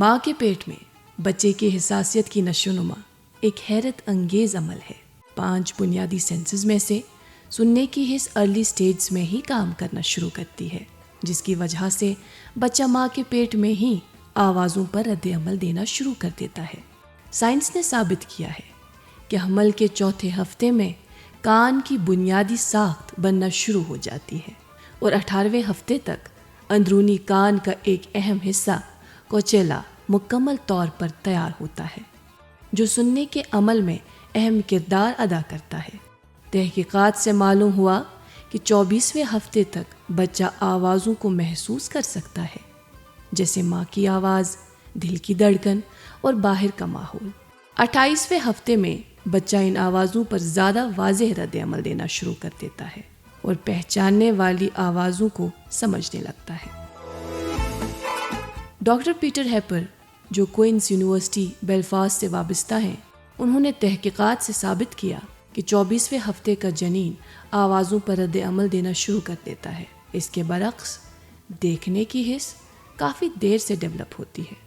ماں کے پیٹ میں بچے کی حساسیت کی نشوونما ایک حیرت انگیز عمل ہے۔ 5 بنیادی سینسز میں سے سننے کی حس ارلی سٹیجز میں ہی کام کرنا شروع کرتی ہے، جس کی وجہ سے بچہ ماں کے پیٹ میں ہی آوازوں پر رد عمل دینا شروع کر دیتا ہے۔ سائنس نے ثابت کیا ہے کہ حمل کے چوتھے ہفتے میں کان کی بنیادی ساخت بننا شروع ہو جاتی ہے اور 18ویں ہفتے تک اندرونی کان کا ایک اہم حصہ کوچیلا مکمل طور پر تیار ہوتا ہے، جو سننے کے عمل میں اہم کردار ادا کرتا ہے۔ تحقیقات سے معلوم ہوا کہ 24ویں ہفتے تک بچہ آوازوں کو محسوس کر سکتا ہے، جیسے ماں کی آواز، دل کی دھڑکن اور باہر کا ماحول۔ 28ویں ہفتے میں بچہ ان آوازوں پر زیادہ واضح رد عمل دینا شروع کر دیتا ہے اور پہچاننے والی آوازوں کو سمجھنے لگتا ہے۔ ڈاکٹر پیٹر ہیپر، جو کوئنس یونیورسٹی بیلفاسٹ سے وابستہ ہیں، انہوں نے تحقیقات سے ثابت کیا کہ 24ویں ہفتے کا جنین آوازوں پر رد عمل دینا شروع کر دیتا ہے۔ اس کے برعکس دیکھنے کی حس کافی دیر سے ڈیولپ ہوتی ہے۔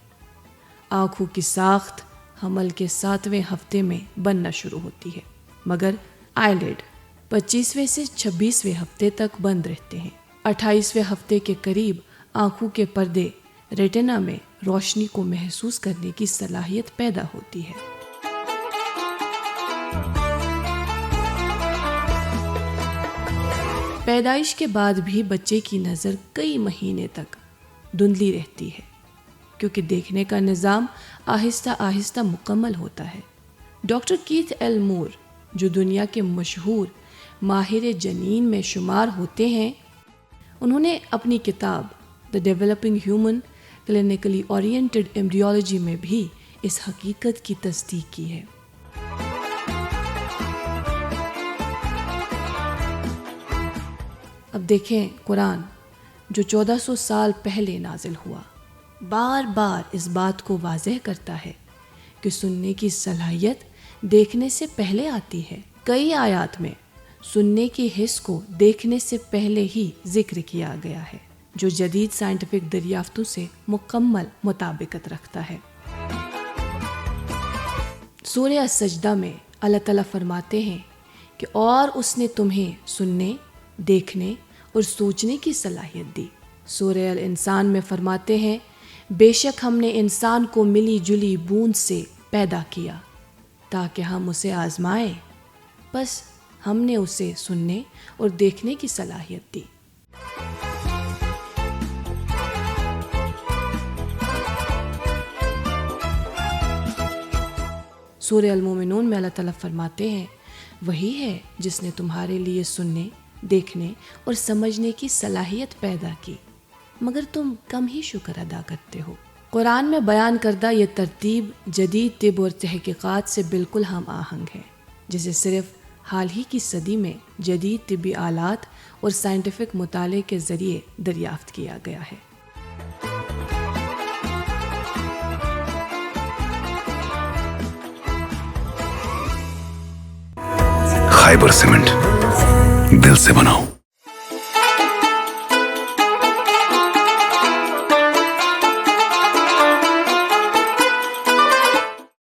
آنکھوں کی ساخت حمل کے 7ویں ہفتے میں بننا شروع ہوتی ہے، مگر آئی لیڈ 25ویں سے 26ویں ہفتے تک بند رہتے ہیں۔ 28ویں ہفتے کے قریب آنکھوں کے پردے ریٹنا میں روشنی کو محسوس کرنے کی صلاحیت پیدا ہوتی ہے۔ پیدائش کے بعد بھی بچے کی نظر کئی مہینے تک دھندلی رہتی ہے، کیونکہ دیکھنے کا نظام آہستہ آہستہ مکمل ہوتا ہے۔ ڈاکٹر کیتھ ایل مور، جو دنیا کے مشہور ماہر جنین میں شمار ہوتے ہیں، انہوں نے اپنی کتاب the developing human clinically oriented embryology میں بھی اس حقیقت کی تصدیق کی ہے۔ اب دیکھیں قرآن، جو 1400 سال پہلے نازل ہوا، بار بار اس بات کو واضح کرتا ہے کہ سننے کی صلاحیت دیکھنے سے پہلے آتی ہے۔ کئی آیات میں سننے کی حس کو دیکھنے سے پہلے ہی ذکر کیا گیا ہے، جو جدید سائنٹیفک دریافتوں سے مکمل مطابقت رکھتا ہے۔ سورہ السجدہ میں اللہ تعالیٰ فرماتے ہیں کہ اور اس نے تمہیں سننے، دیکھنے اور سوچنے کی صلاحیت دی۔ سورہ الانسان میں فرماتے ہیں، بے شک ہم نے انسان کو ملی جلی بوند سے پیدا کیا تاکہ ہم اسے آزمائیں، بس ہم نے اسے سننے اور دیکھنے کی صلاحیت دی۔ سورہ المومنون میں اللہ تعالیٰ فرماتے ہیں، وہی ہے جس نے تمہارے لیے سننے، دیکھنے اور سمجھنے کی صلاحیت پیدا کی، مگر تم کم ہی شکر ادا کرتے ہو۔ قرآن میں بیان کردہ یہ ترتیب جدید طب اور تحقیقات سے بالکل ہم آہنگ ہے، جسے صرف حال ہی کی صدی میں جدید طبی آلات اور سائنٹیفک مطالعے کے ذریعے دریافت کیا گیا ہے۔ خیبر سیمنٹ، دل سے بناؤ۔